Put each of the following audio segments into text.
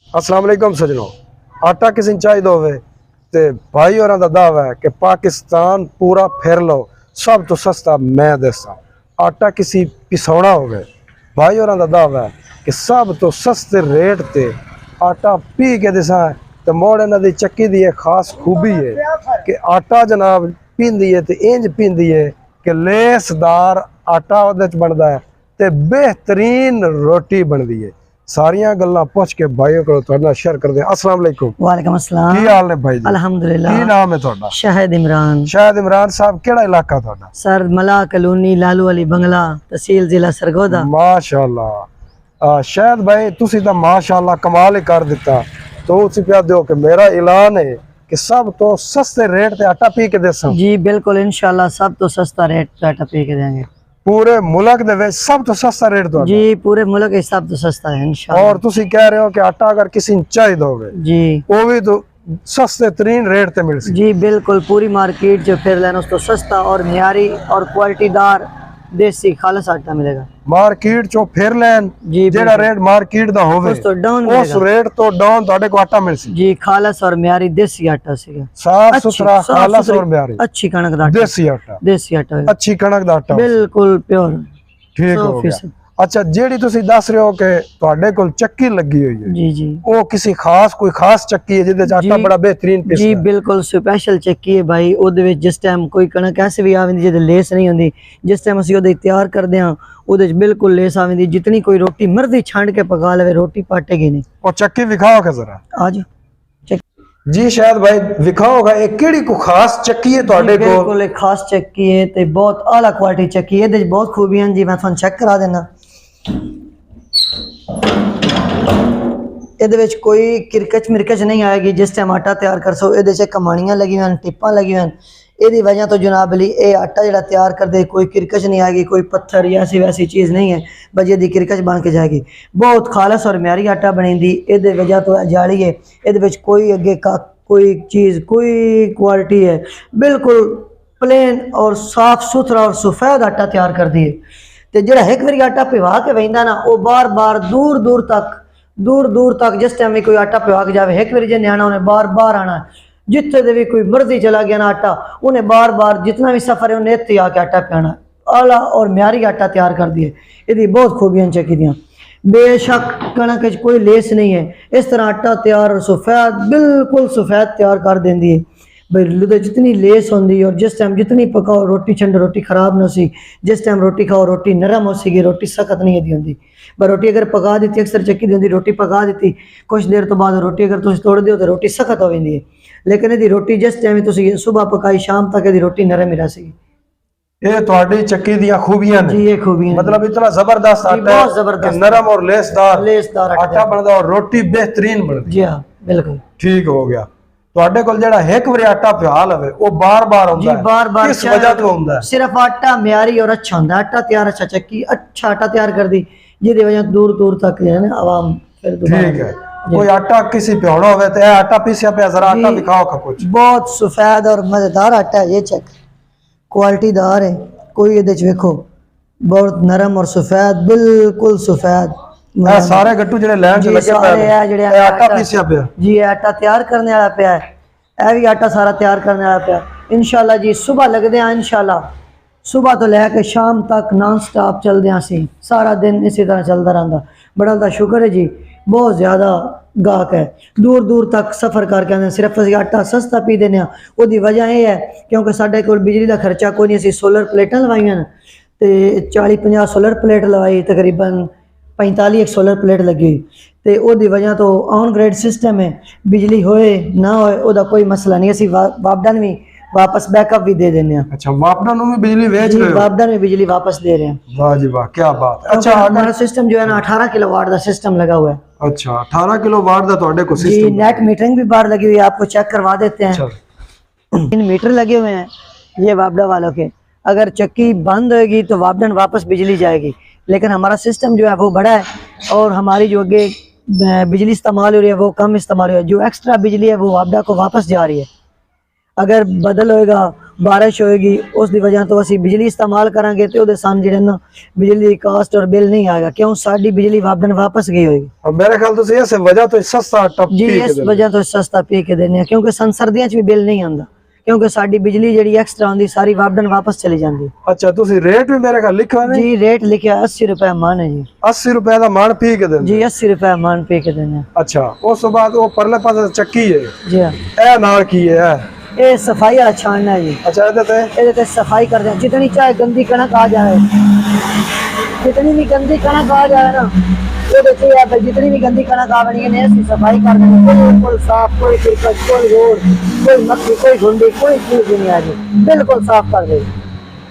अस्सलाम वालेकुम सजनों। आटा किसी चाहिए होवे ते भाई होरां दा दावा है कि पाकिस्तान पूरा फिर लो, सब तो सस्ता मैं दसा। आटा किसी पिसौना होवे, भाई होरां दा दावा है कि सब तो सस्ते रेट ते आटा पी के दसा। तो मोड़ इन्हां दी चक्की दी एक खास खूबी है कि आटा जनाब पींदी है ते इंज पींदी है कि लेसदार आटा उहदे च बनदा है ते बेहतरीन रोटी बनदी है। सारियां गल्लां पुछ के भाइयों को तुहाडे नाल शेयर करदे। अस्सलाम वालेकुम। वालेकुम अस्सलाम। की हाल है भाई जी? अल्हम्दुलिल्लाह। की नाम है तुहाडा? शाहिद इमरान। शाहिद इमरान साहब, केड़ा इलाका तुहाडा? सर मला कॉलोनी लालू अली बंगला, तहसील जिला सरगोदा। माशाअल्लाह। शाहिद भाई तुसी तो माशाअल्लाह कमाल ही कर दिता। तो उसी प्या दो कि मेरा ऐलान है कि सब तो सस्ते रेट ते आटा पी के देसां। जी बिल्कुल, इंशाल्लाह सब तो सस्ता रेट पे आटा पी के देंगे। पूरे मुल्क दे विच सब तो सस्ता रेट तुहाडा? जी पूरे मुल्क के सब तो सस्ता है इंशाल्लाह। और तुसी कह रहे हो कि आटा अगर किसी ने चाहिए होवे जी वो भी तो सस्ते तरीन रेट ते मिल सी? जी बिल्कुल, पूरी मार्केट जो फिर लेना उस तो सस्ता और मियारी और क्वालिटीदार देसी खालस आटा मिलेगा। मार्केट चो फिर लैन जी जेड़ा रेट मार्केट दा होवे उस तो डाउन उस मिलेगा। रेट तो डाउन तुहाडे को आटा मिल सी? जी खालस और मियारी देसी आटा सीगा। साफ अच्छी- सुथरा साफ खालस सुथरी, और म्यारी अच्छी कणक दा आटा, देसी आटा, देसी आटा होगा। अच्छी कणक दा आटा। बिल्कुल प्योर। ठीक हो गया। 100%। अच्छा, जेड़ी तुसी दस रहे हो कि तुहाडे कोल चक्की लगी हुई है, जी जी वो किसी खास कोई खास चक्की है जिदे च आटा जी, बड़ा बेहतरीन जी पिसदा है? बिल्कुल स्पैशल चक्की है भाई। ओदे विच जिस टाइम कोई कणक ऐसे भी आवेंदी जिदे लेस नहीं होंदी, जिस टाइम ਅਸੀਂ ਉਹਦੇ ਤਿਆਰ ਕਰਦੇ ਹਾਂ ਉਹਦੇ ਵਿੱਚ ਬਿਲਕੁਲ ਲੇਸ ਆਵੇਂਦੀ। जितनी कोई रोटी मर्जी छांड के पका लेवे रोटी पाटेगी नहीं। वो चक्की दिखाओ के जरा। आज जी शायद भाई दिखाओगा एक केड़ी को खास चक्की है तुहाडे कोल? बिल्कुल एक खास चक्की है ते बहुत आला क्वालिटी चक्की है। ਇਹਦੇ ਵਿੱਚ बहुत खूबियां जी, मैं ਤੁਹਾਨੂੰ चेक करा देना। ਇਹਦੇ ਵਿੱਚ कोई किरकच मिरकच नहीं आएगी जिस टाइम आटा तैयार कर सो। ਇਹਦੇ 'ਚ कमानियां लगी हुई हैं, टिप्पां लगी हुई हैं। ਇਹਦੀ वजह तो जनाब अली ये आटा ਜਿਹੜਾ तैयार करदे कोई किरकच नहीं आएगी, कोई पत्थर या ऐसी वैसी चीज़ नहीं है बस ਇਹਦੀ किरकच बन के जाएगी। बहुत खालस और म्यारी आटा बनेंदी। ਇਹਦੇ वजह तो जाली है, ਇਹਦੇ ਵਿੱਚ कोई अगे का कोई चीज़ कोई क्वालिटी है, बिल्कुल प्लेन और साफ सुथरा और सफ़ेद आटा तैयार कर दिए। तो ਜਿਹੜਾ एक बारी आटा पिवा के वहिंदा ना वो बार बार दूर दूर तक जिस टाइम भी कोई आटा पिवा के जावे एक बारी जे न्याणा उन्हें बार बार आना। जिथे दे भी कोई मर्जी चला गया ना आटा उन्हें बार बार जितना भी सफ़र है उन्हें इत्थे आके आटा पियाना। आला और म्यारी आटा तैयार कर दिए। इसकी बहुत खूबियां चक्की दियां। बेशक कणक च कोई लेस नहीं है, इस तरह आटा तैयार और सफ़ेद बिल्कुल सफ़ेद तैयार कर देंदी है भाई। जितनी लेस होंगी और जिस टाइम जितनी पकाओ रोटी छंड रोटी खराब ना सी, जिस टाइम रोटी खाओ रोटी नरम हो सी, रोटी सख्त नहीं होती होंगी। पर रोटी अगर पका दी अक्सर चक्की दी रोटी पका दी कुछ देर तो बाद रोटी अगर तुम तोड़ दो तो रोटी सख्त हो जाती है। लेकिन यदि रोटी जिस टाइम तुम सुबह पकाई शाम तक यदि रोटी नरम ही रह सी। ये तुहाडी चक्की दी खूबियां ने? जी ये खूबियां मतलब इतना जबरदस्त आटा है, बहुत जबरदस्त, नरम और लेसदार आटा बनदा और रोटी बेहतरीन बनदी। जी हाँ बिल्कुल ठीक हो गया। तुहाडे कोल जेड़ा एक बारी आटा पिया लवे वो बार बार जी होंदा है? बार बार किस वजह तो होंदा है? सिर्फ आटा म्यारी और अच्छा होंदा है। आटा तैयार अच्छा चक्की अच्छा आटा तैयार कर दी जिहदी वजह दूर दूर तक जो है ना आवाम फिर दोबारा। ठीक है। कोई आटा किसी पियोना होवे तो आटा पीसिया पे जरा आटा दिखाओ का कुछ। बहुत सफ़ेद और मज़ेदार आटा है ये, चेक क्वालिटीदार है। कोई ये देखो बहुत नरम और सफ़ेद बिल्कुल सफ़ेद। सारे गट्टू जेडे लैन च लगे पे आटा पीसिया पे? जी आटा तैयार करने वाला पे है। यह भी आटा सारा तैयार करने वाला पे इंशाल्लाह जी। सुबह लगते हैं इंशाल्लाह, सुबह तो लैके शाम तक नॉन स्टॉप चलते हैं, सारा दिन इसी तरह चलता रहता। बड़ा दा शुक्र है जी, बहुत ज़्यादा गाहक है दूर दूर तक सफ़र करके आते। सिर्फ असीं आटा सस्ता पी देने। उसकी वजह यह है क्योंकि साढ़े कोल बिजली का खर्चा कोई नहीं। असीं सोलर प्लेटां लवाइयां तो 40-50 सोलर प्लेट लवाई, तकरीबन 45 एक सोलर प्लेट लगी हुई। तो उसकी वजह तो ऑन ग्रेड सिस्टम है, बिजली होए ना होए उसका कोई मसला नहीं। असीं वापडन भी वापस बैकअप भी दे देने। अच्छा, वापडन में बिजली बेच रहे हो? वापडन में बिजली वापस दे रहे हैं। वाह जी वाह, क्या बात है। अच्छा, हमारा सिस्टम जो है ना 18 किलोवाट का सिस्टम लगा हुआ है। अच्छा, 18 किलोवाट का तुहाडे को जी सिस्टम? नेट मीटरिंग भी बाहर लगी हुई है, आपको चेक करवा देते हैं। 3 मीटर लगे हुए हैं ये वापडा वालों के। अगर चक्की बंद होगी तो वापडन वापस बिजली जाएगी, लेकिन हमारा सिस्टम जो है वो बड़ा है और हमारी जो आगे बिजली इस्तेमाल हो रही है वो कम इस्तेमाल हो रही है। जो एक्स्ट्रा बिजली है वो वापडा को वापस जा रही है। अगर बदल होएगा ਬਾਰਿਸ਼ ਹੋਏਗੀ ਉਸ ਦੀ ਵਜ੍ਹਾ ਤੋਂ ਅਸੀਂ ਬਿਜਲੀ ਇਸਤੇਮਾਲ ਕਰਾਂਗੇ ਤੇ ਉਹਦੇ ਸਾਨੂੰ ਜਿਹੜੇ ਨਾ ਬਿਜਲੀ ਦੀ ਕਾਸਟ ਔਰ ਬਿੱਲ ਨਹੀਂ ਆਏਗਾ, ਕਿਉਂ ਸਾਡੀ ਬਿਜਲੀ ਵਾਪਸ ਵਾਪਸ ਗਈ ਹੋਏਗੀ। मेरे ख्याल तो इस वजह तो सस्ता आटा जी पी के इस देते वजह तो सस्ता पी के देने, क्योंकि सन सर्दियों च भी बिल नहीं आंदा, क्योंकि साडी बिजली ਜਿਹੜੀ ਐਕਸਟਰਾ ਆਉਂਦੀ ਸਾਰੀ ਵਾਪਸ ਚਲੀ ਜਾਂਦੀ। अच्छा ਤੁਸੀਂ ਰੇਟ ਵੀ ਮੇਰੇ ਖਿਆਲ ਲਿਖਿਆ ਨਹੀਂ जी रेट लिखा 80 रुपए मन है जी। 80 रुपए ਦਾ ਮਣ ਪੀ ਕੇ ਦਿੰਦੇ जी 80 रुपए मन पे के देने। ਅੱਛਾ ਉਸ ਤੋਂ ਬਾਅਦ ਉਹ ਪਰਲੇ ਪਾਸੇ ਚੱਕੀ ਹੈ जी हाँ, ਇਹ ਨਾਲ ਕੀ ਹੈ ये सफाई वाला छानना है जी। ਅੱਛਾ ਇਹਦੇ ते सफाई कर दें, जितनी चाहे गंदी कणक आ जाए, जितनी भी गंदी कणक आ जाए ना ये देखिए आप, जितनी भी गंदी कणक आ बनी है इसकी सफाई कर दें, बिल्कुल साफ, कोई किरकट, कोई रोड, कोई मक्खी, कोई घुंडी, कोई चीज नहीं आ रही, बिल्कुल साफ कर दे।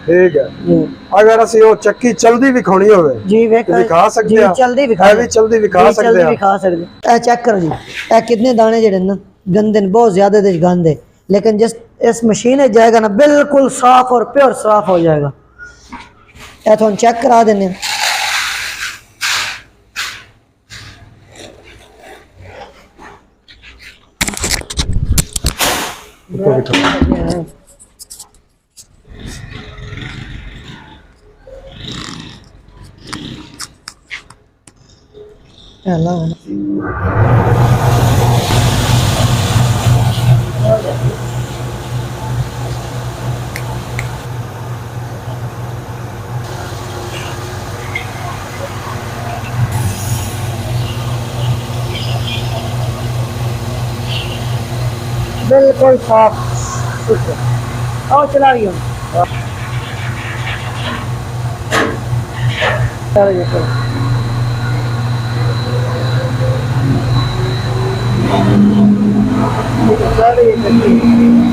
ਠੀਕ ਹੈ जी ਅਗਰ ਅਸੀਂ ਉਹ ਚੱਕੀ ਚਲਦੀ ਵਿਖਾਉਣੀ ਹੋਵੇ जी वे ਤੇ ਵਿਖਾ ਸਕਦੇ जी ਆ जल्दी विखा ਇਹ ਵੀ ਚਲਦੀ ਵਿਖਾ ਸਕਦੇ जल्दी ਆ विखा सकते। ए चेक करो जी, ए कितने दाने जेडे ना गंदे ने, बहुत ज्यादा दे गंद है, लेकिन जिस इस मशीन में जाएगा ना बिल्कुल साफ और प्योर साफ हो जाएगा। ए तो हम चेक करा देने। बिल्कुल साफ और चला रही हूँ। चलो जी, चलो। चलो ये चलिए।